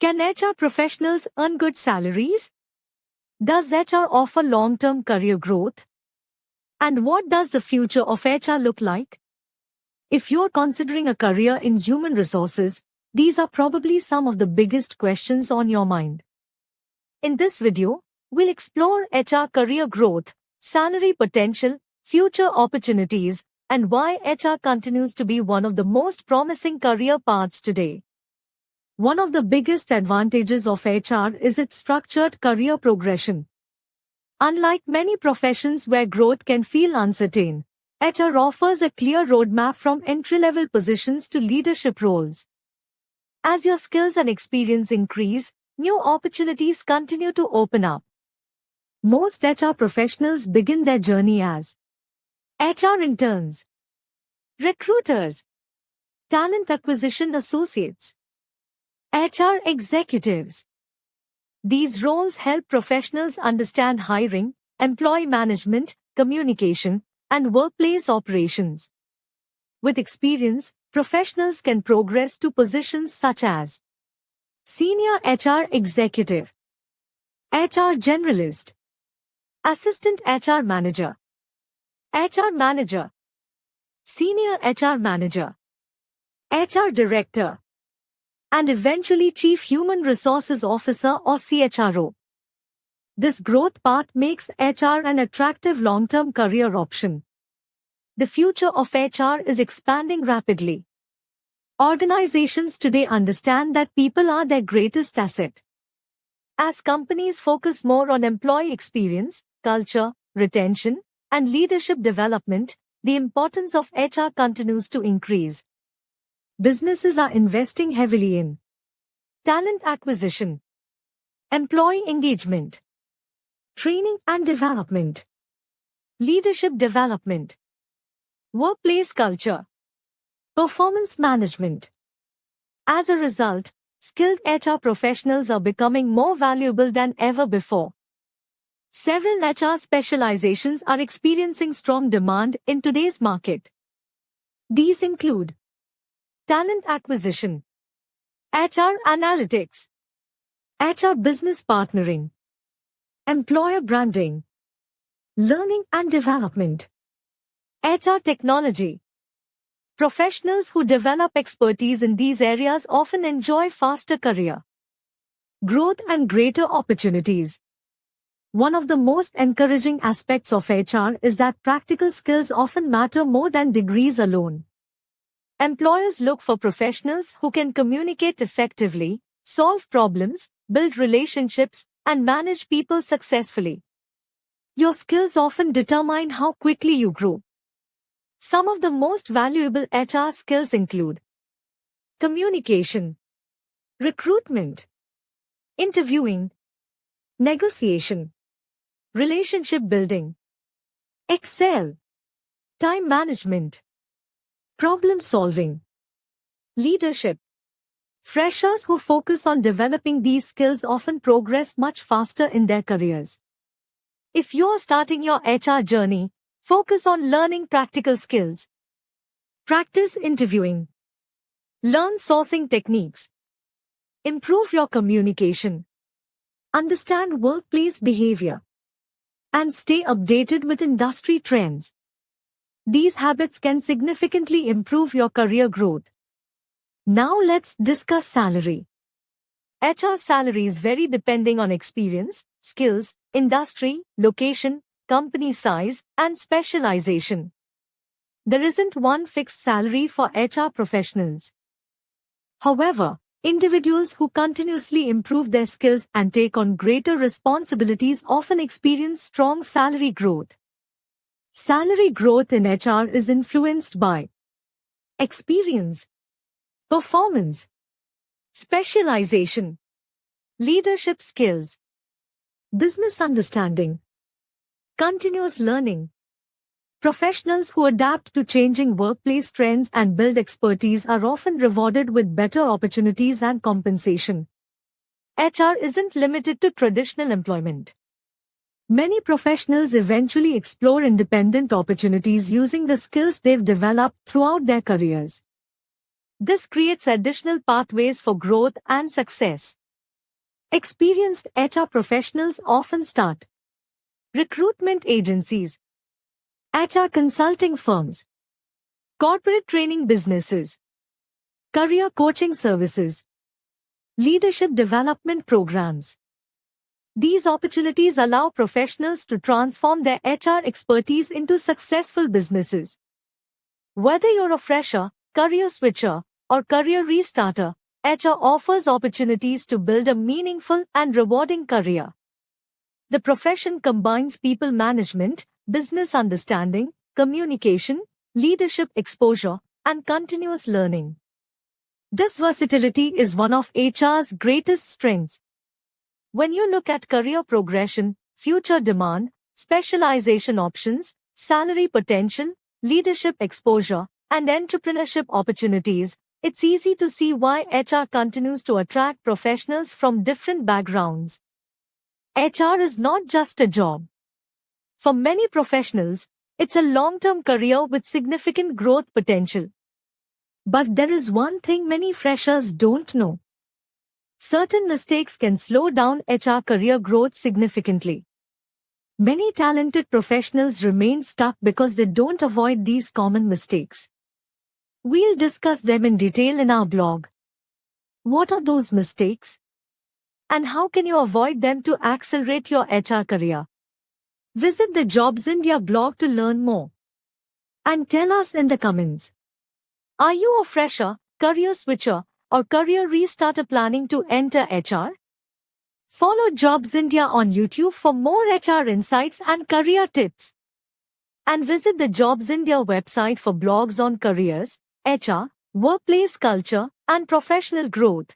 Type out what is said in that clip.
Can HR professionals earn good salaries? Does HR offer long-term career growth? And what does the future of HR look like? If you're considering a career in human resources, these are probably some of the biggest questions on your mind. In this video, we'll explore HR career growth, salary potential, future opportunities, and why HR continues to be one of the most promising career paths today. One of the biggest advantages of HR is its structured career progression. Unlike many professions where growth can feel uncertain, HR offers a clear roadmap from entry-level positions to leadership roles. As your skills and experience increase, new opportunities continue to open up. Most HR professionals begin their journey as HR interns, recruiters, talent acquisition associates, HR executives. These roles help professionals understand hiring, employee management, communication, and workplace operations. With experience, professionals can progress to positions such as Senior HR Executive, HR Generalist, Assistant HR Manager, HR Manager, Senior HR Manager, HR Director, and eventually Chief Human Resources Officer or CHRO. This growth path makes HR an attractive long-term career option. The future of HR is expanding rapidly. Organizations today understand that people are their greatest asset. As companies focus more on employee experience, culture, retention, and leadership development, the importance of HR continues to increase. Businesses are investing heavily in talent acquisition, employee engagement, training and development, leadership development, workplace culture, performance management. As a result, skilled HR professionals are becoming more valuable than ever before. Several HR specializations are experiencing strong demand in today's market. These include talent acquisition, HR analytics, HR business partnering, employer branding, learning and development, HR technology. Professionals who develop expertise in these areas often enjoy faster career growth and greater opportunities. One of the most encouraging aspects of HR is that practical skills often matter more than degrees alone. Employers look for professionals who can communicate effectively, solve problems, build relationships, and manage people successfully. Your skills often determine how quickly you grow. Some of the most valuable HR skills include communication, recruitment, interviewing, negotiation, relationship building, Excel, time management, problem solving, leadership. Freshers who focus on developing these skills often progress much faster in their careers. If you're starting your HR journey, focus on learning practical skills. Practice interviewing. Learn sourcing techniques. Improve your communication. Understand workplace behavior. And stay updated with industry trends. These habits can significantly improve your career growth. Now let's discuss salary. HR salaries vary depending on experience, skills, industry, location, company size, and specialization. There isn't one fixed salary for HR professionals. However, individuals who continuously improve their skills and take on greater responsibilities often experience strong salary growth. Salary growth in HR is influenced by experience, performance, specialization, leadership skills, business understanding, continuous learning. Professionals who adapt to changing workplace trends and build expertise are often rewarded with better opportunities and compensation. HR isn't limited to traditional employment. Many professionals eventually explore independent opportunities using the skills they've developed throughout their careers. This creates additional pathways for growth and success. Experienced HR professionals often start recruitment agencies, HR consulting firms, corporate training businesses, career coaching services, leadership development programs. These opportunities allow professionals to transform their HR expertise into successful businesses. Whether you're a fresher, career switcher, or career restarter, HR offers opportunities to build a meaningful and rewarding career. The profession combines people management, business understanding, communication, leadership exposure, and continuous learning. This versatility is one of HR's greatest strengths. When you look at career progression, future demand, specialization options, salary potential, leadership exposure, and entrepreneurship opportunities, it's easy to see why HR continues to attract professionals from different backgrounds. HR is not just a job. For many professionals, it's a long-term career with significant growth potential. But there is one thing many freshers don't know. Certain mistakes can slow down HR career growth significantly. Many talented professionals remain stuck because they don't avoid these common mistakes. We'll discuss them in detail in our blog. What are those mistakes? And how can you avoid them to accelerate your HR career? Visit the Jobs India blog to learn more. And tell us in the comments. Are you a fresher, career switcher, or career restarter planning to enter HR? Follow Jobs India on YouTube for more HR insights and career tips. And visit the Jobs India website for blogs on careers, HR, workplace culture, and professional growth.